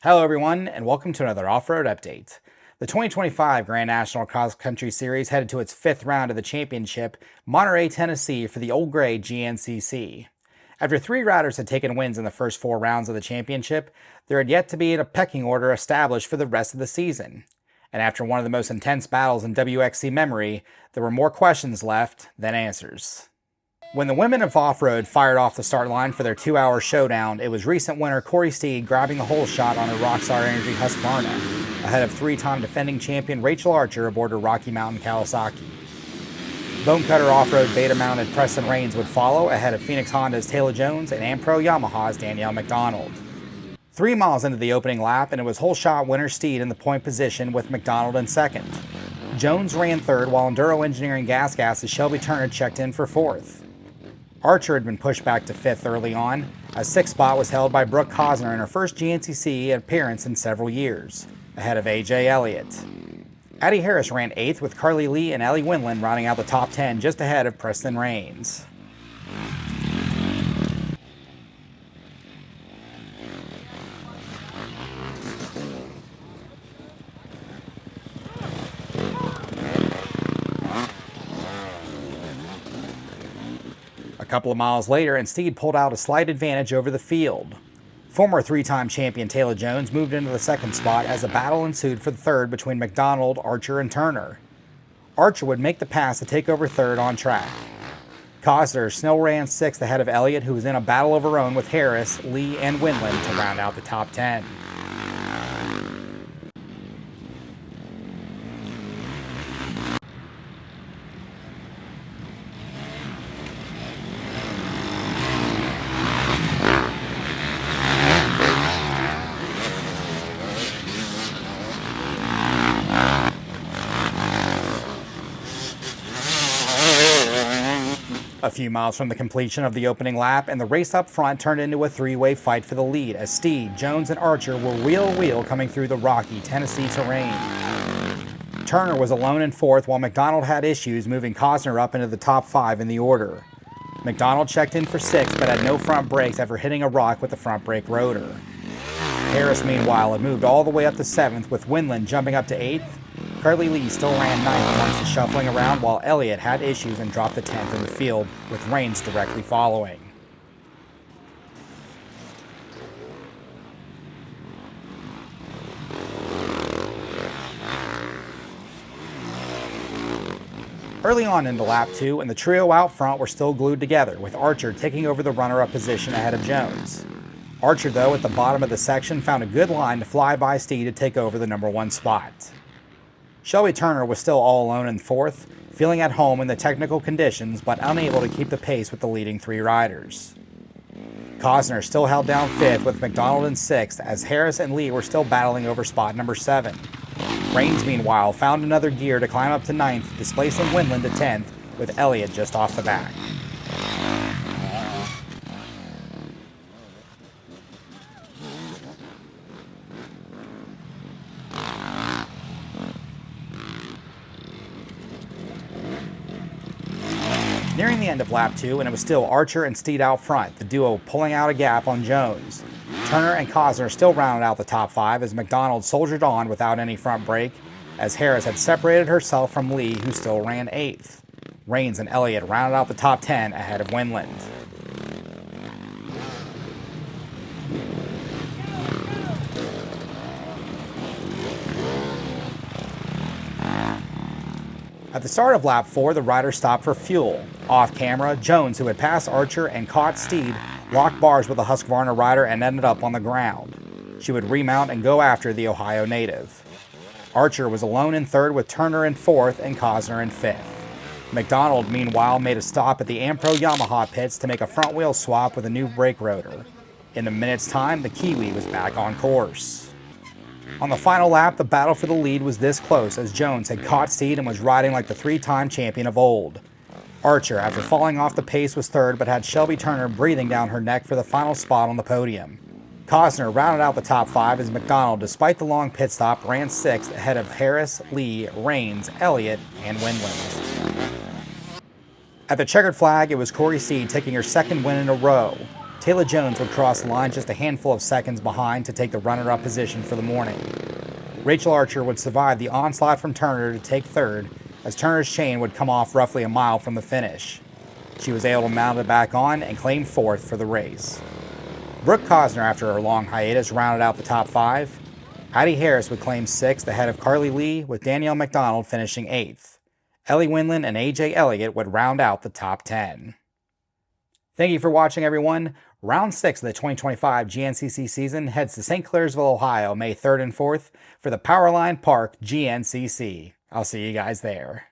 Hello everyone, and welcome to another off-road update. The 2025 Grand National Cross Country Series headed to its fifth round of the championship, Monterey, Tennessee for the Old Gray GNCC. After three riders had taken wins in the first four rounds of the championship, there had yet to be a pecking order established for the rest of the season. And after one of the most intense battles in WXC memory, there were more questions left than answers. When the women of Offroad fired off the start line for their 2-hour showdown, it was recent winner Corey Steed grabbing the hole shot on her Rockstar Energy Husqvarna, ahead of three-time defending champion Rachel Archer aboard her Rocky Mountain Kawasaki. Bonecutter Offroad beta-mounted Preston Rains would follow, ahead of Phoenix Honda's Taylor Jones and Ampro Yamaha's Danielle McDonald. 3 miles into the opening lap, and it was hole shot winner Steed in the point position with McDonald in second. Jones ran third, while Enduro Engineering Gas's Shelby Turner checked in for fourth. Archer had been pushed back to fifth early on. A sixth spot was held by Brooke Cosner in her first GNCC appearance in several years, ahead of AJ Elliott. Addie Harris ran eighth, with Carly Lee and Ellie Winland rounding out the top 10 just ahead of Preston Rains. A couple of miles later, and Steed pulled out a slight advantage over the field. Former three-time champion Taylor Jones moved into the second spot as a battle ensued for the third between McDonald, Archer, and Turner. Archer would make the pass to take over third on track. Cosner still ran sixth ahead of Elliott, who was in a battle of her own with Harris, Lee, and Winland to round out the top 10. A few miles from the completion of the opening lap, and the race up front turned into a three-way fight for the lead as Steed, Jones, and Archer were wheel-to-wheel coming through the rocky Tennessee terrain. Turner was alone in fourth, while McDonald had issues moving Cosner up into the top 5 in the order. McDonald checked in for sixth but had no front brakes after hitting a rock with the front brake rotor. Harris, meanwhile, had moved all the way up to seventh, with Winland jumping up to eighth. Carly Lee still ran ninth amongst the shuffling around, while Elliott had issues and dropped to 10th in the field, with Rains directly following. Early on into lap 2, and the trio out front were still glued together, with Archer taking over the runner-up position ahead of Jones. Archer, though, at the bottom of the section, found a good line to fly by Steed to take over the number 1 spot. Shelby Turner was still all alone in fourth, feeling at home in the technical conditions but unable to keep the pace with the leading 3 riders. Cosner still held down fifth, with McDonald in sixth, as Harris and Lee were still battling over spot number 7. Rains, meanwhile, found another gear to climb up to ninth, displacing Winland to 10th, with Elliott just off the back. Nearing the end of lap 2, and it was still Archer and Steed out front, the duo pulling out a gap on Jones. Turner and Cosner still rounded out the top 5 as McDonald soldiered on without any front brake, as Harris had separated herself from Lee, who still ran 8th. Rains and Elliott rounded out the top 10 ahead of Winland. At the start of lap 4, the riders stopped for fuel. Off camera, Jones, who had passed Archer and caught Steed, locked bars with a Husqvarna rider and ended up on the ground. She would remount and go after the Ohio native. Archer was alone in third, with Turner in fourth and Cosner in fifth. McDonald, meanwhile, made a stop at the Ampro Yamaha pits to make a front wheel swap with a new brake rotor. In a minute's time, the Kiwi was back on course. On the final lap, the battle for the lead was this close, as Jones had caught Steed and was riding like the 3-time champion of old. Archer, after falling off the pace, was third, but had Shelby Turner breathing down her neck for the final spot on the podium. Cosner rounded out the top 5 as McDonald, despite the long pit stop, ran 6th ahead of Harris, Lee, Rains, Elliott, and Winland. At the checkered flag, it was Corey Steed taking her second win in a row. Taylor Jones would cross the line just a handful of seconds behind to take the runner-up position for the morning. Rachel Archer would survive the onslaught from Turner to take third, as Turner's chain would come off roughly a mile from the finish. She was able to mount it back on and claim fourth for the race. Brooke Cosner, after her long hiatus, rounded out the top 5. Addie Harris would claim 6th ahead of Carly Lee, with Danielle McDonald finishing 8th. Ellie Winland and AJ Elliott would round out the top 10. Thank you for watching, everyone. Round 6 of the 2025 GNCC season heads to St. Clairsville, Ohio, May 3rd and 4th for the Powerline Park GNCC. I'll see you guys there.